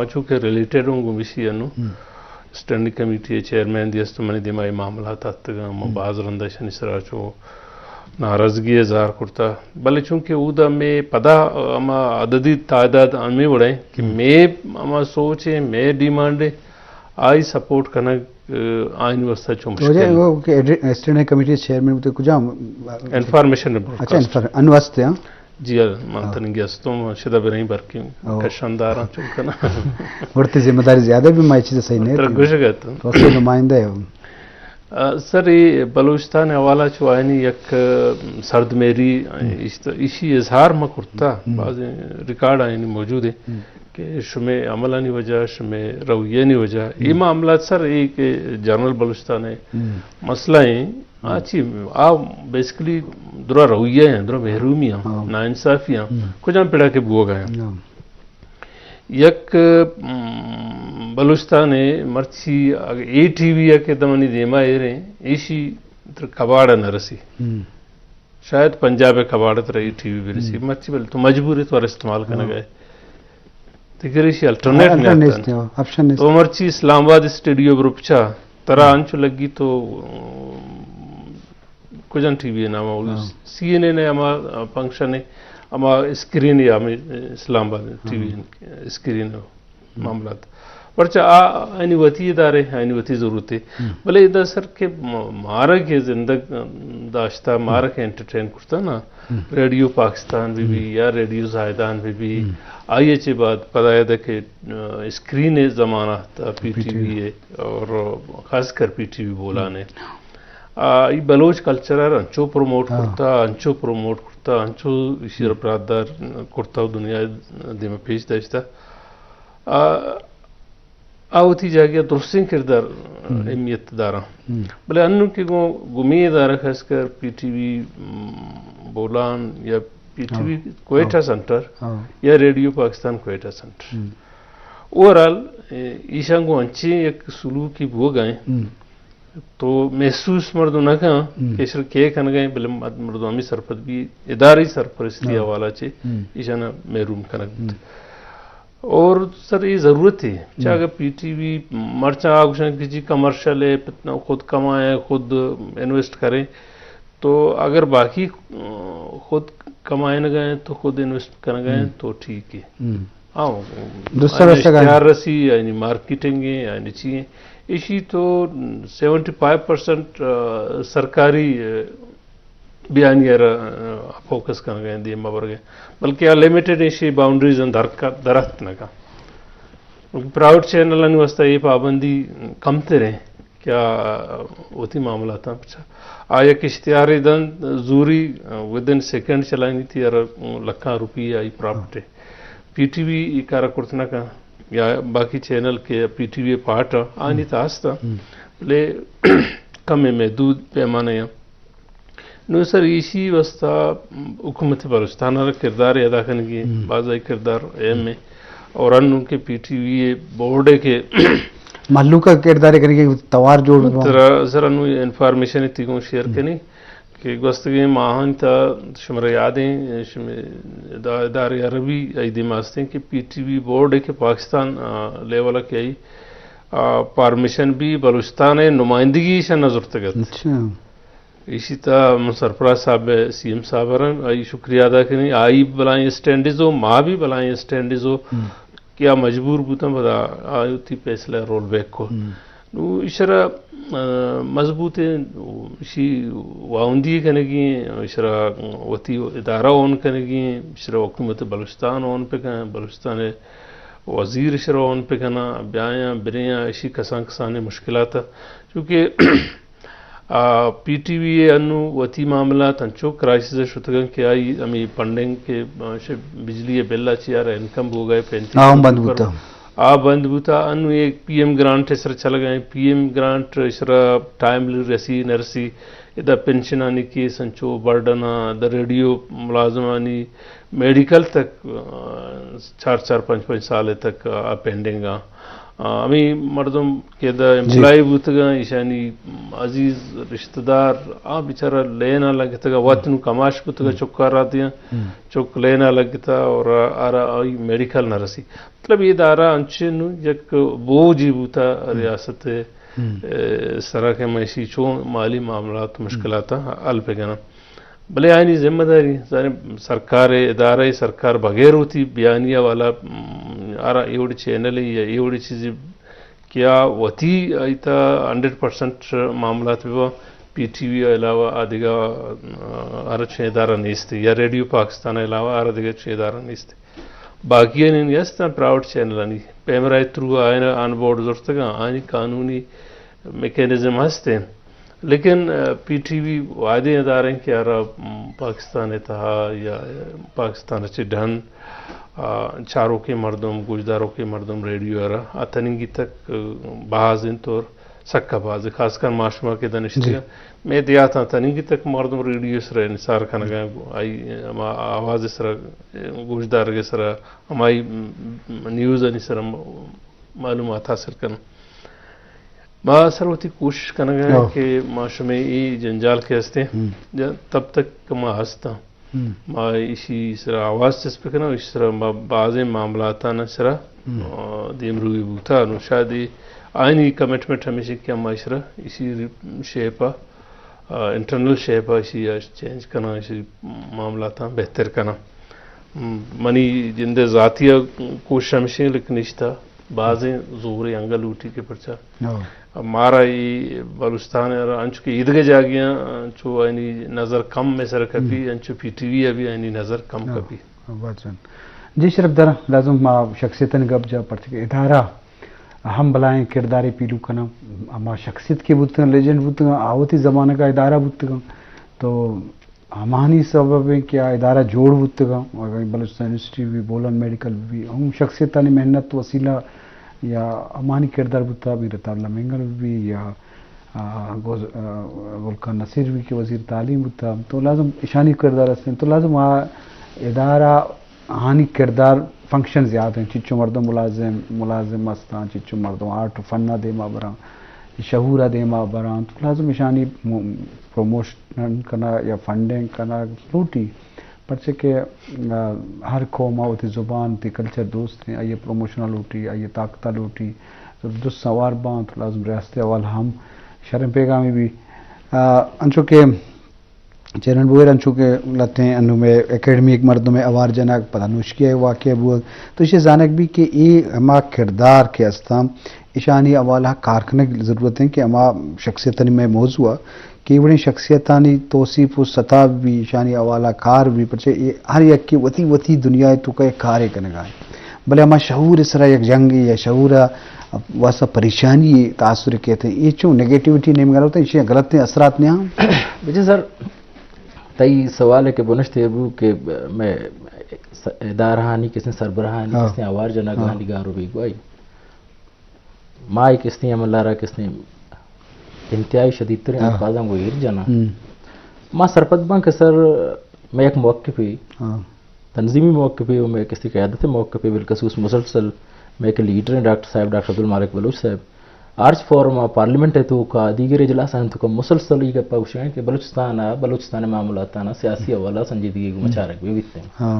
چونکہ ریلیٹڈ ہوں گمشی انو اسٹینڈنگ کمیٹی چیئرمین دیست منی دیمائی معاملات آتگا بعض رندشن اسرا چو ناراضگی اظہار کرتا بلے چونکہ اودا میں پدا اما عددی تعداد ہمیں بڑھیں کہ میں اما سوچیں میں ڈیمانڈیں آئی سپورٹ کرنا آئین وسطہ چو مشکل ہے وہ کہ اسٹینڈنگ کمیٹی چیئرمین تے کجا انفارمیشن اچھا انواستے ہیں جی مانتن گیستوں شدہ برہیں برکی کشانداراں چونکنا ورتی ذمہ داری زیادہ بھی مائی چیز صحیح نہیں ترگوش گئتا وقت نمائندہ ہے سر یہ بلوچستان حوالہ چو آئینی یک سرد میری اسی اظہار میں کرتا بعض ریکارڈ آئینی موجود ہے کہ شمع عملانی وجہ شمع رویانی وجہ یہ معاملات سر ایک جنرل بلوچستان ہے مسئلہ ہیں آچی بیسکلی درہ رویہ ہیں درہ محرومی ہیں ناانصافی ہیں کچھ ہم پیڑا کے بو گئے ہیں یک بلوچستان ہے مرچی اے ٹی وی ہے کہ دمانی دیما ہے رہے ایشی کباڑا نہ رسی شاید پنجاب کباڑت رہی ٹی وی بھی رسی مرچی بل تو مجبوری تو استعمال کرنا گئے دیکھ رہی الٹرنیٹ نہیں آتا تو مرچی اسلام آباد اسٹیڈیو بروپچا ترہ انچو لگی تو کجن ٹی وی ہے ناما سی این اے اما فنکشن ہے اما اسکرین ہے ہمیں اسلام آباد ٹی وی اسکرین معاملات پرچہ آئینی وطی ادارے آئینی وطی ضرورت ہے بلے ادھا سر کے مارا کے زندگ داشتہ مارا کے انٹرٹین کرتا نا ریڈیو پاکستان بھی یا ریڈیو زائدان بھی آئیے چے بعد پتہ ہے کہ اسکرین زمانہ تھا پی ٹی وی ہے اور خاص کر پی ٹی وی بولانے یہ بلوچ کلچر انچو پروموٹ کرتا انچو شیر برادر کرتا دنیا دیمہ پیش داشتا آوتی جاگیا درستین کردار اہمیت دارا بلے انہوں کی گمی دارا خاص کر پی ٹی وی بولان یا P T V Quetta centre یا radio Pakistan Quetta centre overall ایشانگو انچے ایک سلوکی بو گئے تو محسوس مردو نہ کہاں کہ شر کے کھن گئے بلے مردو ہمیں سرپت بھی اداری سرپرستی حوالہ چے ایشانا محروم کھنگ اور سر یہ ضرورت ہے چاہے اگر پی ٹی وی مرچہ آگوشن کسی کمرشل ہے خود کمائیں خود انویسٹ کریں تو اگر باقی خود کمائیں نہ گئے تو خود انویسٹ کرنے گئے تو ٹھیک ہے اشتہار رسی یعنی مارکیٹنگ ہے یعنی چیزیں اسی تو 75% سرکاری بیانیہ فوکس کرنے گئے دیمہ بر گئے بلکہ لمیٹڈ ایشی باؤنڈریز درخت نہ کا پرائیویٹ چینل واسطہ یہ پابندی کم ترے کیا ہوتی معاملات ہیں آیا کہ اشتہاری دن زوری ودن سیکنڈ چلانی تھی اور لکھاں روپی آئی پراپرٹی پی ٹی وی یہ کارا کرتنا کا یا باقی چینل کے پی ٹی وی پارٹ آنی تاستا لے کم محدود پیمانے ہیں نو سر اسی واسطہ حکومت بلوچستان کا کردار ادا کرنے کی بعض کردار اہم ہے اور ان کے پی ٹی وی بورڈ کے محلو کا کردار کرنے کی توار جوڑ سر انو انفارمیشن اتنی کو شیئر کرنی کہ گوستگی ماہن تا شمر یادیں ادارے عربی ایدی ماستے ہیں کہ پی ٹی وی بورڈ کے پاکستان لیولہ کی آئی پارمیشن بھی بلوچستان نمائندگی سے نظر تگت اسی طرح سرفراز صاحب سی ایم صاحب آئی شکریہ ادا کریں آئی بلائیں اسٹینڈز ہو ماں بھی بلائیں اسٹینڈز ہو کیا مجبور بوتا بدا آئی تھی فیصلہ رول بیک کو اشرا مضبوط اسی واؤندی کرنے گی اشرا وتی ادارہ اون کرنے گی اشرا حکومت بلوچستان اون پہ کہیں بلوچستان وزیر اشرا اون پہ کہنا بیاں بریاں اسی کسان مشکلات چونکہ پی ٹی وی انو وتی معاملات انچو کرائسس شتگن کے آئی ہمیں فنڈنگ کے بجلی بل چیار انکم ہو گئے 35 بند بوتا انو ایک پی ایم گرانٹ اسر چل گئے پی ایم گرانٹ اسر ٹائم رسی نرسی ادا پینشن آنی کی سنچو برڈنا دا ریڈیو ملازمانی میڈیکل تک 4-5 سال تک پینڈنگ امی مردم کے دا امپلائی بوتگا ایشانی عزیز رشتہ دار بیچارہ لینا لگتا واتنو کماش بوتگا چکارا دیا چک لینا لگتا اور آرا آئی میڈیکل نہ رسی مطلب یہ دارا انچنو یک بوجی بوتا ریاست اس طرح کے معیشی چون مالی معاملات مشکلات حل پہ گنا بھلے آئینی ذمہ داری سرکار ادارہ سرکار بغیر ہوتی بیانیہ والا آرا ایوڑی چینل یا ایوڑی چیزی کیا وتی آئیتا 100% معاملات بھی پی ٹی وی علاوہ آدھگا آرہ چھے ادارہ نیستے یا ریڈیو پاکستان علاوہ آرہ دیگا چھے ادارہ نیستے باقی نہیں یستا پرائیویٹ چینل آنی پیمرائی ترو آئینا آن بورڈ زورتگا آئینی قانونی میکینزم ہستے لیکن پی ٹی وی وعدے ادارے ہیں کہ آرہ پاکستان اتحا یا پاکستان اچھے ڈھن چاروں کے مردم گوجداروں کے مردم ریڈیو آرہ آتنگی تک بحاظن طور سکا باز خاص کر معاشمہ کے دنشتگا میں دیاتا تنگی تک مردم ریڈیو سر نثار کھنگا آئی آواز سر گوجدار کے سر ہمائی نیوز انی سر معلومات حاصل کرنا ما سر ہوتی کوشش کرنا گیا کہ معاشمہ ای جنجال کے ہستے تب تک ما ہستا ما اسی سر آواز چس پہ کرنا اس طرح بعض معاملاتانا سر دیم روی بوتا نو شادی آئینی کمٹمنٹ ہمیشہ کیا معاشرہ اسی شیپا انٹرنل شیپا اسی چینج کرنا اسی معاملات بہتر کرنا منی جندے ذاتیہ کوشش ہمیشہ لیکن اشتا بعضیں زور انگل اوٹی کے پرچا مارا یہ بلوچستان انچو کے عیدگاہ جاگیاں انچو آئینی نظر کم میں سر کپی انچو پی ٹی وی ابھی آئینی نظر کم کپی جی شرف در لازم ما شخصیتاً گب جا پرچ کے ادارہ ہم بلائیں کرداری پیلو کنا اما شخصیت کے بودتا لیجنڈ بودتا آوتی زمانہ کا ادارہ بودتا تو ہمانی سبب ہے کیا ادارہ جوڑ بودتا بلوچستان یونیورسٹی بھی بولن میڈیکل بھی ہم شخصیتانی محنت وسیلہ یا امانی کردار بودتا بھی رتا اللہ منگل بھی یا گلکان نصیر بھی کے وزیر تعلیم بودتا تو لازم اشانی کردار ہستے تو لازم ادارہ ہانی کردار فنکشن زیادہ ہیں چچو مردم ملازم مستان چچو مردم آرٹ فنہ دے ما بران شہورہ دے ما بران تو لازم اشانی پروموشن کرنا یا فنڈنگ کرنا لوٹی پرچہ کہ ہر قوم ہوتی زبان تی کلچر دوست ہیں آئیے پروموشنہ لوٹی آئیے طاقتہ لوٹی دوست سوار بان تو لازم ریاست اول ہم شرم پیغامی بھی انچو کہ چیرن بوئر انچو کے لتے ہیں انہوں میں اکیڈمی ایک مردوں میں اوار جناک پتہ نوشکی ہے واقعہ بوئر تو اسے زانک بھی کہ یہ ہما کردار کے استام اشانی اوالہ کارکنے کی ضرورت ہے کہ ہما شخصیتانی میں موضوع کہ بڑی شخصیتانی توصیف و سطح بھی اشانی اوالہ کار بھی پرچہ ہر یک کی وتی دنیا تو کہ کارے کنگا ہے بلے ہما شعور اس طرح یک جنگی یا شعور واسطہ پریشانی تاثر کہتے ہیں یہ چوں نیگیٹیوٹی نہیں مگا ہوتا ہے اسے غلط اثرات نہیں ہاں بجے سر تئی سوال ہے کہ بنشت ابو کہ میں ادارہانی کس نے سربراہانی کس نے آوار جناگانی گارو بھی گوائی مائی کس نے عمل لارا کس نے انتہائی شدید ترین الفاظاں کو ہیر جانا ماں سرپت بان کہ سر میں ایک موقع پہ تنظیمی موقع پہ میں کسی قیادت موقع پہ بالخصوص مسلسل میں ایک لیڈر ہیں ڈاکٹر صاحب ڈاکٹر عبدالمالک بلوچ صاحب آرچ فورم پارلیمنٹ ہے تو کا دیگر اجلاس ہیں تو کا مسلسل یہ گپا پوچھیں کہ بلوچستان معاملات سیاسی حوالہ سنجیدگی کو مچارک بھی بیتے ہیں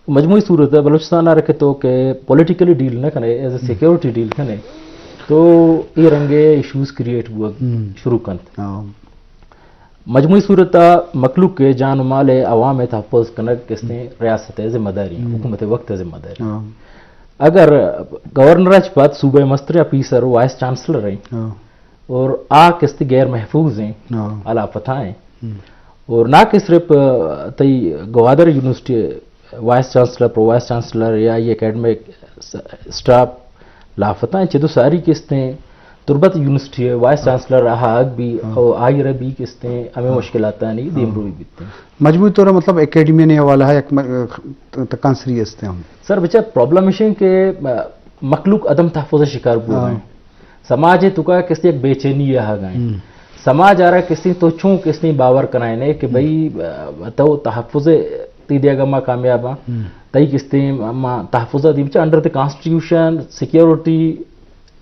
مجموعی صورت ہے بلوچستان رکھے تو کہ پولیٹیکلی ڈیل نہ کرے ایز اے سیکیورٹی ڈیل کرے تو یہ رنگے ایشوز کریٹ ہوا شروع کرتے مجموعی صورت مخلوق کے جان و مال عوام تحفظ کنک کس نے ریاست ذمہ داری حکومت وقت ذمہ داری اگر گورنر پت صوبہ مستر آفیسر وائس چانسلر ہیں اور کس غیر محفوظ ہیں الاپتہ ہیں اور نہ کہ صرف تئی Gwadar university vice chancellor pro vice chancellor یا یہ اکیڈمک اسٹاف لاپتہ ہیں چدو ساری قسطیں تربت یونیورسٹی وائس چانسلر آگ بھی اور آئی ربی قسطیں ہمیں مشکلات نہیں دیم روی بیتے ہیں مجموعی طور مطلب اکیڈمی نے حوالہ ہے تکان سری ہستے ہم سر بچہ پرابلم ہے کہ مخلوق عدم تحفظ شکار پورا ہیں سماج ہے تو کا کسی ایک بے چینی یہاں گئیں سماج آ رہا ہے کسی تو چون کسی باور کرائیں نے کہ بھئی تو تحفظ تی دیا گا ماں کامیاب تئی کسی تحفظ دی بچہ انڈر دی کانسٹیٹیوشن سیکیورٹی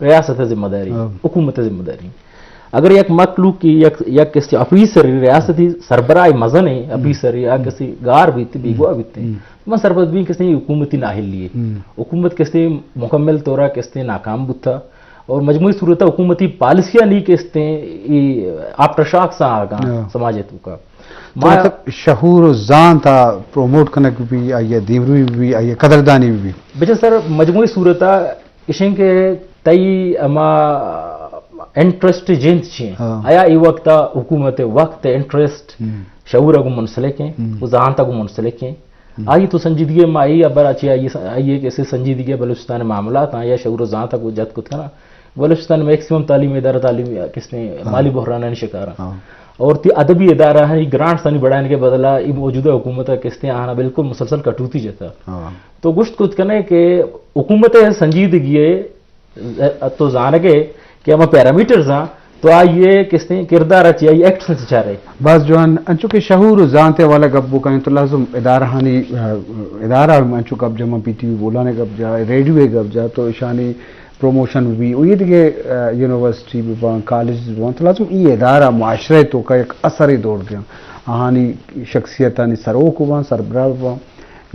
ریاست ذمہ داری حکومت ذمہ داری اگر یک مخلوق کی یک کسی افیسر ریاستی سربراہ مزن ہے افیسر یا کسی گار بیتے بیگوا بیتے میں سربت بھی کسی حکومتی ناہل لیے حکومت کسی مکمل طورہ کسی ناکام بتا اور مجموعی صورت حکومتی پالیسیاں نہیں کہتے آفٹر شاک سا آگا سماجتوں کا مطلب شعور و ذان تھا پروموٹ کرنے بھی آئیے دیمروی بھی آئیے قدردانی بھی بچے سر مجموعی صورت اشن کے تئی اما انٹرسٹ جنس چھیں آیا ای وقت حکومت وقت انٹرسٹ شعور اگو منسلک ہیں وہ ذہان تک منسلک ہیں آئی تو سنجیدگی میں آئی ابر اچھی آئیے کہ اسے سنجیدگی بلوچستان معاملات ہیں یا شعور و ذہان تک وہ جد کت کرنا بلوچستان میکسیمم تعلیم ادارہ تعلیم کس نے مالی بحرانہ شکار اور تی ادبی ادارہ ہیں گرانٹ سانی بڑھانے کے بدلہ یہ موجودہ حکومت کس نے آنا بالکل مسلسل کٹوتی جاتا تو گشت کچھ کرنے کہ حکومت سنجیدگی تو جانگے کہ ہم پیرامیٹرز ہیں تو آئیے کس نے کردار اچھی آئیے ایکٹ سے چاہ رہے بس جو انچو کے شعور و ذانتے والا گبو کریں تو لازم ادارہ ہانی ادارہ انچو کب جا پی ٹی وی بولانے گب جا ریڈیو گب جا تو اشانی پروموشن بھی وہی دیکھے یونیورسٹی بھی بان کالج بھی بان تو لازم یہ ادارہ معاشرے تو کا ایک اثر ہی دوڑ گیا آہانی شخصیتانی سرو کو بان سربراہ بان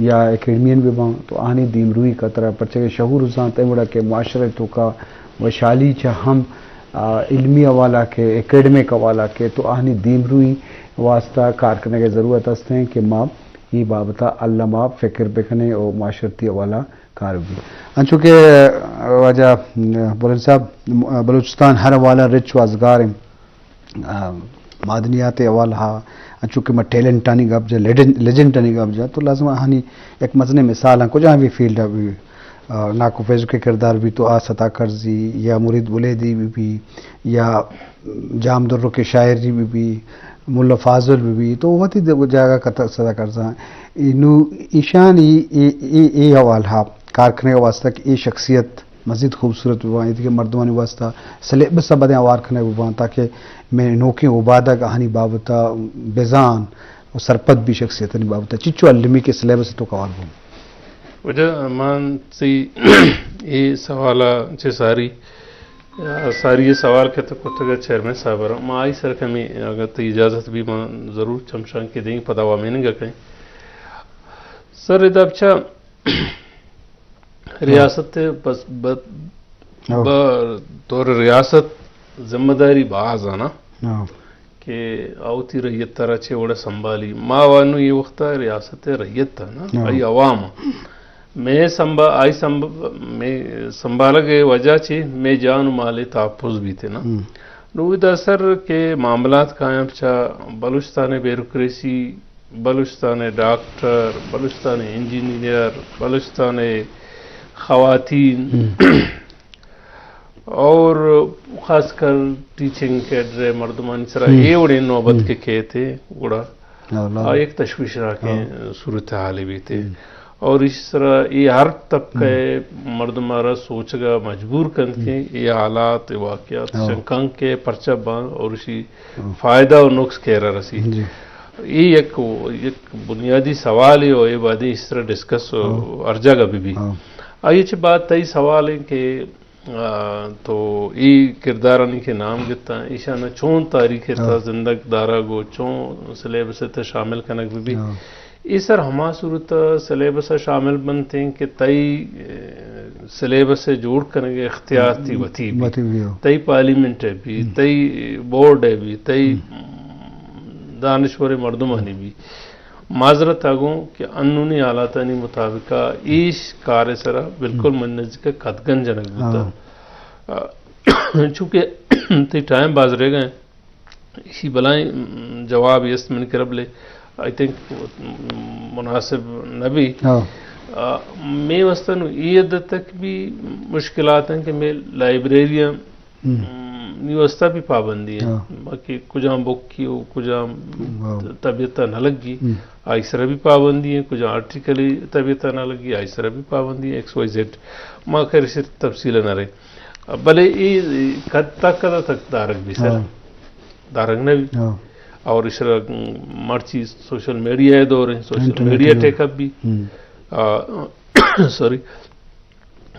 یا اکیڈمین بھی بان تو آہانی دیم روی کا طرح پرچہ کے شعور و ذانتے مڑا کہ معاشرے تو کا وشالی چاہ ہم علمی حوالہ کے اکیڈمک حوالہ کے تو آہنی دیم روی واسطہ کار کرنے کی ضرورت ہستے ہیں کہ ماں یہ بابتا اللہ ماں فکر بکنے اور معاشرتی حوالہ کار بھی انچو کہ وجہ بلند صاحب بلوچستان ہر حوالہ رچ وازگار معدنیات حوالہ انچو کہ میں ٹیلنٹانی گب جا لیجنڈانی گب جا تو لازم آہنی ایک مزنے مثال ہیں کجا بھی فیلڈ بھی ناکو فیضو کے کردار بھی تو آسطا کرزی یا مرید بلیدی بھی یا جام درو کے شاعری بھی ملا فاضل بھی تو وہ تھی جگہ کا صدا کرزا ایشان ای حوالہ کارخانے کا واسطہ کہ ای شخصیت مزید خوبصورت بھی کہ مردمانی واسطہ سلیبس بدیں آوار کرنے بھی تاکہ میں نوکیں عبادہ کہانی بابتا بیزان اور سرپت بھی شخصیت نہیں بابتا چچو علمی کے سلیبس تو قوال ہوں وجہ مان سی یہ سوالہ چھ ساری یہ سوال کے تو کتگا چیئرمین صاحب رہا ماں آئی سر کمی اگر تو اجازت بھی ماں ضرور چمشان کے دیں پتہ وامینیں گا کہیں سر ادھا بچہ ریاست بس طور ریاست ذمہ داری باز آنا کہ آوتی ریت ترہ چھے وڑا سنبھالی ماں وانو یہ وقتا ریاست ریت تھا نا آئی عوام میں سنبھالا گئے وجہ چھے میں جان مالے تحفظ بھی تھے نا نوید اثر کے معاملات قائم چھا Balochistan bureaucracy Balochistan doctor Balochistan engineer Balochistan خواتین اور خاص کر ٹیچنگ کیڈر مردمانی سرا یہ وڑے نوبت کے کہے تھے گوڑا ایک تشویش راکیں صورتحالی بھی تھے اور اس طرح یہ ہر طبقہ مردمارا سوچ گا مجبور کن کے یہ حالات واقعات شنکان کے پرچہ بان اور اسی فائدہ اور نقص کہہ رہا رسی یہ ایک بنیادی سوال ہے اور یہ باتیں اس طرح ڈسکس ارجا گا بھی آئیے چھ بات تئی سوال ہے کہ تو یہ کردارانی کے نام گتا ہے ایشانہ چون تاریخ تا زندگ دارا گو چون سلیبس تا شامل کنک بھی یہ سر ہما صورت سلیبس شامل بنتے ہیں کہ تئی سلیبس سے جوڑ کرنے کے اختیارتی وطی بھی تئی پارلیمنٹ ہے بھی تئی بورڈ ہے بھی تئی دانشور مردمانی بھی معذرت آگوں کہ انونی آلاتانی مطابقہ ایش کار سرا بالکل منج کا قدگن جنک بتا چونکہ تی ٹائم باز رہ گئے اسی بلائیں جواب یس من کرب لے آئی تھنک مناسب نبی میں وستن یہ حد تک بھی مشکلات ہیں کہ میں لائبریریاں نیوستہ بھی پابندی ہیں باقی کجام بک کی ہو کجام طبیعتہ نہ لگی آئی سرہ بھی پابندی ہیں کجام آرٹیکلی طبیعتہ نہ لگی آئی سرہ بھی پابندی ہیں ایکس وائی زیڈ ماں خیر اسے تفصیل نہ رہے بلے یہ کدہ تک دارک بھی سر دارک نہ بھی اور اس طرح مرچی سوشل میڈیا دور ہیں سوشل میڈیا ٹیک اپ بھی سوری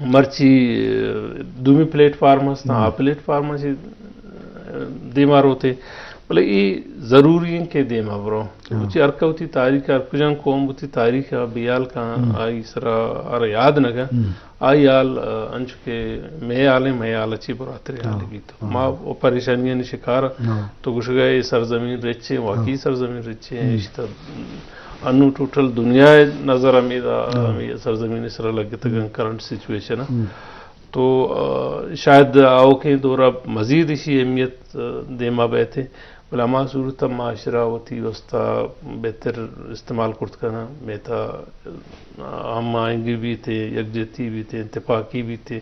مرچی دومی پلیٹ فارم ہستا آ پلیٹ فارم سے دیما روتے بولے یہ ضروری ہے کہ دیما برو اچھی ارکا ہوتی تاریخ ارکجان قوم ہوتی تاریخ بیال کا آئی سرا ار یاد نگا آئی آل انچ کے میں آل اچھی براتری آلے بھی تو ماں وہ پریشانیاں نے شکار تو گوش گئے سرزمین رچے واقعی سرزمین رچے اشتا انو ٹوٹل دنیا نظر امیدہ سرزمین سر لگے تک کرنٹ سچویشن تو شاید آؤ کے دورہ مزید اسی اہمیت دیما بیٹھے بلا ما صورت معاشرہ ہوتی وسطہ بہتر استعمال کرت کرنا میں تھا ہم آئنگی بھی تھے یکجہتی بھی تھے اتفاقی بھی تھے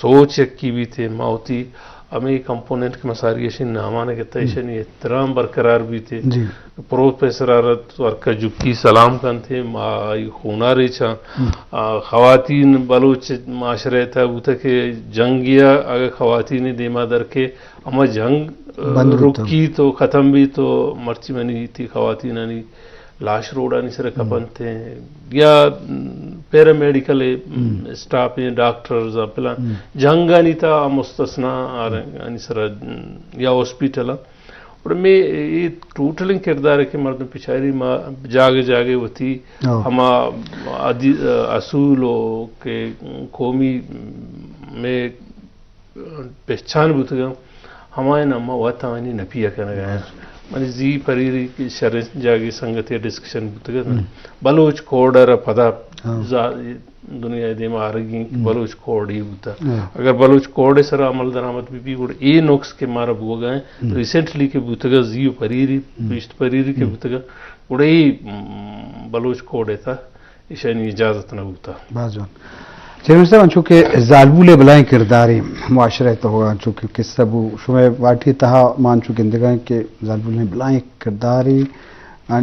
سوچ یکی بھی تھے ماؤتی ہمیں کمپوننٹ کے مساری ایشن نامانے کے تیشنی احترام برقرار بھی تھے پروفیسر آرت ورکا جبکی سلام کن تھے آئی خونہ ریچا خواتین بلوچ معاشرہ تھا وہ تھا کہ جنگیا اگر خواتین دیما در کے اما جنگ رکی تو ختم بھی تو مرچی منی تھی خواتین آنی لاش روڈ آنی سر کپن تھے یا پیرامیڈیکل اسٹاف ڈاکٹرز پلا جنگ آنی تھا مستثنا آنی سر یا ہاسپیٹل اور میں یہ ٹوٹلنگ کردار ہے کہ مردم پچھاری ماں جاگے ہوتی ہما اصولوں کے قومی میں پہچان بھی تھا ہمارے نامہ واتوانی نپیہ کرنا گیا منی زی پریری کی شرح جاگی سنگتی ڈسکشن بھی تھا بلوچ کوڈر پدا دنیا دیما آرگی بلوچ کوڈ ہی ہوتا اگر بلوچ کوڈ سر عمل درآمد بھی گوڑ اے نقص کے مارا بو گئے ریسنٹلی کے بوتگا زیو پریری پیشت پریری کے بوتگا گوڑ اے بلوچ کوڈ تھا اشانی اجازت نہ ہوتا بازوان چیئرمین صاحب چونکہ زالبول بلائیں کرداری معاشرہ تو ہوگا چونکہ کس سبو شمع واٹی تہا مان چونکہ اندگاہیں کہ زالبول بلائیں کرداری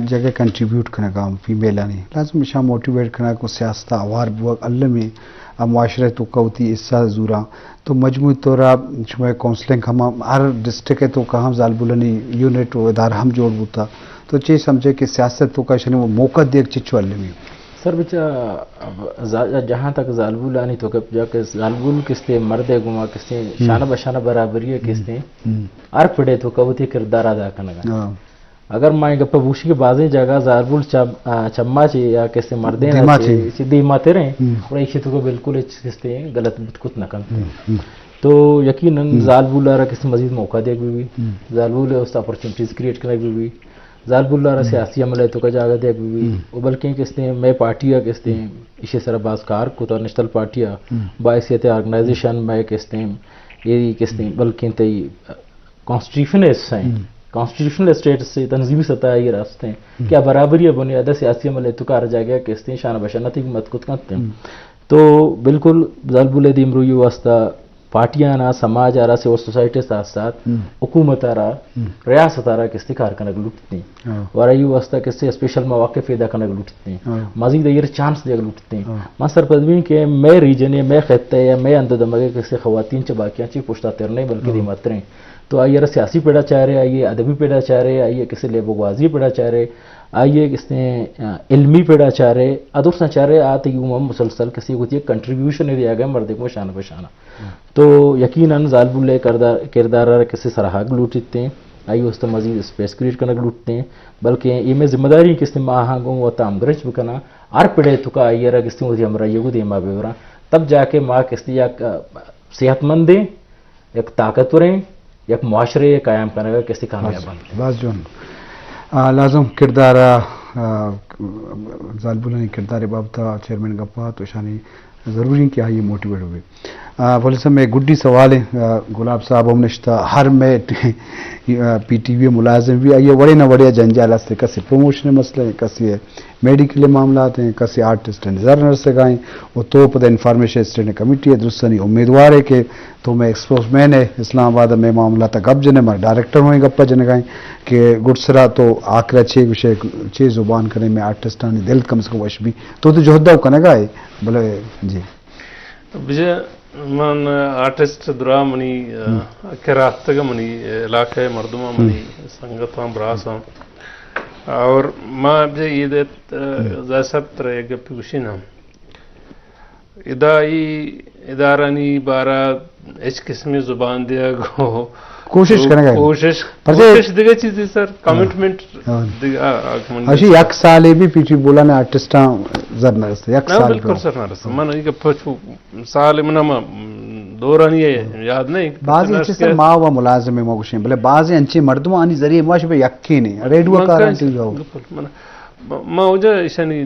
جگہ کنٹریبیوٹ کرنے گا فیمیل آنی لازم شاہ موٹیویٹ کرنا کو سیاستہ اوار بوک اللہ میں معاشرہ تو ہوتی اس سال زورا تو مجموعی طور شمع کونسلنگ ہم ہر ڈسٹرکٹ ہے تو کہاں زالبولنی یونٹ و ادارہ ہم جوڑ بوتا تو چیز سمجھے کہ سیاست تو کا شنی وہ موقع دیکھ چچو اللہ میں سر بچہ جہاں تک زالبول آنی تو جا کہ زالبول کستے مرد گما کستے شانہ بشانہ برابری ہے کستے ار پڑے تو کبوتی کردار ادا کرنا گا اگر میں گپا بوشی کے بازی جگہ زالبول چما چی یا کستے مردیں سیدھی ماتے رہیں اور ایشی تو بالکل کستے غلط کچھ نہ کرتے تو یقیناً زالبول آرہ کستے مزید موقع دے بھی زالبول اس اپرچونٹیز کریٹ کرنے بھی زالبول آرہ سیاسی عملے تو کا جاگہ دے بھی بلکہ کستے میں پارٹیاں کستے اسی سر باز کار کو تو نیشنل پارٹیاں باعثیت آرگنائزیشن میں کستے یہ کستے بلکہ تی کانسٹیٹیوشنل اسٹیٹس سے تنظیمی سطح یہ راستے ہیں کیا برابری بنیادہ سیاسی عملے تو کار جاگہ کستے شانہ بشانہ تھی مت کت کرتے ہیں تو بالکل زالبول دیم روی واسطہ پارٹیاں نا سماج آرہ سے اور سوسائٹی ساتھ ساتھ حکومت آرہ ریاست آرہ کستے کار کنگ لوٹتے ہیں اور ایو واسطہ کستے اسپیشل مواقع پیدا کنگ لوٹتے ہیں مزید یہ چانس دے لوٹتے ہیں میں سرپدوین کہ میں ریجن ہے میں خطہ یا میں اندر دماغے کستے خواتین چا باقیاں چی پشتا تیرنے بلکہ دیمات رہیں تو آئیے سیاسی پیڑا چاہ رہے آئیے ادبی پیڑا چاہ رہے آئیے کسی لیبوازی پیڑا چاہ رہے آئیے کس نے علمی پیڑا چاہ رہے ادرس نہ چاہ رہے آتے یوں مسلسل کسی کو یہ کنٹریبیوشن دیا گیا مردے کو شانہ بشانہ تو یقیناً زالبول کردار کسی سراہگ لوٹتے ہیں آئیے اس تو مزید اسپیس کریٹ کرنا لوٹتے ہیں بلکہ یہ میں ذمہ داری کس نے ماں گوں و تام گرچ بکنا آر پڑے تو کا آئیے رہا کس نے ہمارا یہ دیما بیورا تب جا کے ماں کس یا صحت مند دیں ایک طاقتوریں یک معاشرے قائم کرنے گا کسی کامیاب بنتے باز جون لازم کردار زالبولانی کردار بابتا چیئرمین گپا تو شانی ضروری کہ یہ موٹیویٹ ہوئے بولے صاحب میں گڈی سوال ہے گلاب صاحب ہم نشتہ ہر میں پی ٹی وی ملازم بھی آئیے بڑے نہ بڑے جنجال سے کسی پروموشن مسئلے ہیں کسی میڈیکل معاملات ہیں کسی آرٹسٹ ہیں ڈیزائنر سے گائیں وہ تو پتہ انفارمیشن اسٹینڈنگ کمیٹی ہے درستنی امیدوار ہے کہ تو میں ایکسپوز مین ہے اسلام آباد میں معاملات گپ جنے میں ڈائریکٹر ہوئیں گپا جنے گائیں کہ گڈسرا تو آکرا چھ زبان کرنے میں آرٹسٹانی دل کم سے کم وش بھی تو جوہدہ کنے گا ہے بلے جی بجے من آرٹسٹ درا منی کرافتگا منی علاقہ مردمہ منی سنگت ہم براس ہم اور ماں بجے یہ دیت زیسب تر ایک گپی گوشی نا ادارانی بارہ اس قسم زبان دیا گو کوشش کریں گے کوشش دیگه چیزی سر کمٹمنٹ اشی یک سالی بھی پیچھے بولا نے آرٹسٹاں زر نرستے یک سال بالکل سر نرستے من یہ پچھو سال منما دورانی یاد نہیں بعضی انچے سر ماں و ملازم موگوشیں بلے بعضی انچے مردموں آنی ذریعے مواش بے یکی نہیں ریڈیو کارانتی جو ما وجہ اشانی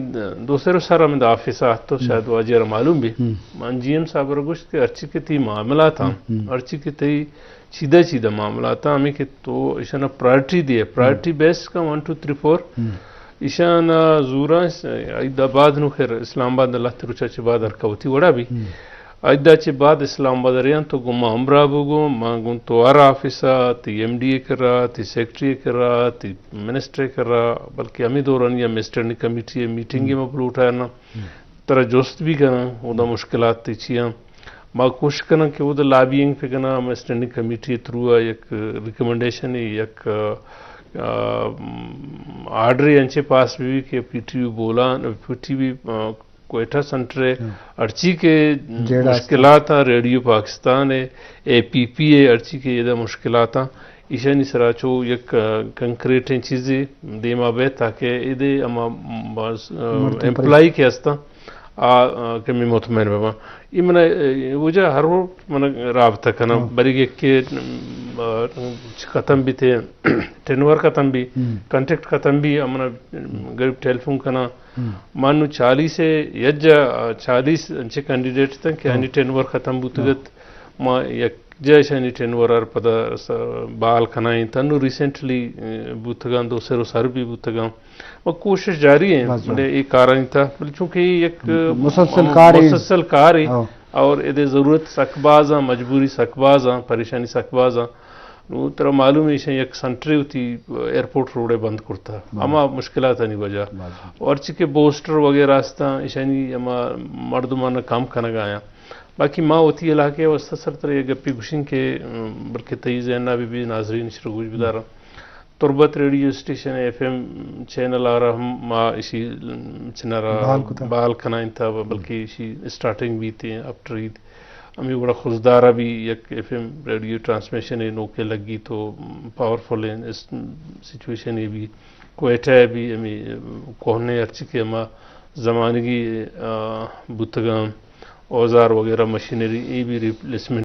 دوسرے سارا میں آفیس آت تو شاید واجہ معلوم بھی من جی ایم صاحب رگوشت کہ ارچی کے تی معاملات ہیں ارچی کے تی چیدہ معاملات ہیں ہمیں کہ تو اشانا پرائرٹی دیئے پرائرٹی بیس کا 1 2 3 4 اشانا زورا ایداباد نو خیر اسلام آباد اللہ تروچا چی بعد ارکاوتی وڑا بھی ایدا چی بعد اسلام آباد ریان تو گو ما امرا بگو ما گون تو آر آفیسا تی ایم ڈی اے کر رہا تی سیکٹری کر رہا تی منسٹر کر رہا بلکہ ہمیں دوران یا مسٹرنی کمیٹی میٹنگی میں بلو اٹھایا نا ترہ جوست بھی کرنا وہ دا مشکلات تی چیاں ما کوشش کرنا کہ وہ دا لابینگ پہ کرنا مسٹرنی کمیٹی تھرو یک ریکمنڈیشن یک آرڈر انچے پاس بھی کہ پی ٹی وی بولا پی ٹی وی کوئٹہ سنٹر ہے ارچی کے مشکلات ہیں ریڈیو پاکستان ہے اے پی پی ہے ارچی کے یہ مشکلات ہیں ایشانی سراچو یک کنکریٹ چیزیں دیما بے تاکہ ادے اما امپلائی کے ہستا کہ میں مطمئن بابا یہ من وجہ ہر من رابطہ کرنا بری کے ختم بھی تھے ٹینور ختم بھی کنٹیکٹ ختم بھی امنا غریب ٹیلی فون کرنا مانو 40 انچے کینڈیڈیٹ تھا کہ انی ٹینور ختم بوتگت ما یک جیسے ٹینور اور پدا بال کھنائیں تنو ریسنٹلی بوتگان دوسرے سر بھی بوتگان وہ کوشش جاری ہے مطلب ایک کارن تھا چونکہ ایک مسلسل کار ہے اور ادھے ضرورت سکبازاں مجبوری سکبازاں پریشانی سکبازاں وہ ترہ معلوم ہے ایک سنٹری ہوتی ایئرپورٹ روڈے بند کرتا اما مشکلات نہیں وجہ اور چکے بوسٹر وغیرہ استا ایشانی اما مردمانہ کام کھنا گایا باقی ماں ہوتی علاقے وسط سر تر یہ گپی گشن کے بلکہ تیز اینا بھی ناظرین شرگوش بدارا Turbat radio station F M channel آ رہا ہم ماں اسی چنارا بال کھنائن تھا بلکہ اسی اسٹارٹنگ بھی تھی افٹر عید ہمیں بڑا خوشدارہ بھی یک ایف ایم ریڈیو ٹرانسمیشن ہے نوکے لگی تو پاورفل ہے اس سچویشن یہ بھی کوئٹہ ہے بھی ہمیں کوہنے ارچی کے ہما زمانگی بتگام اوزار وغیرہ مشینری یہ بھی ریپلیسمنٹ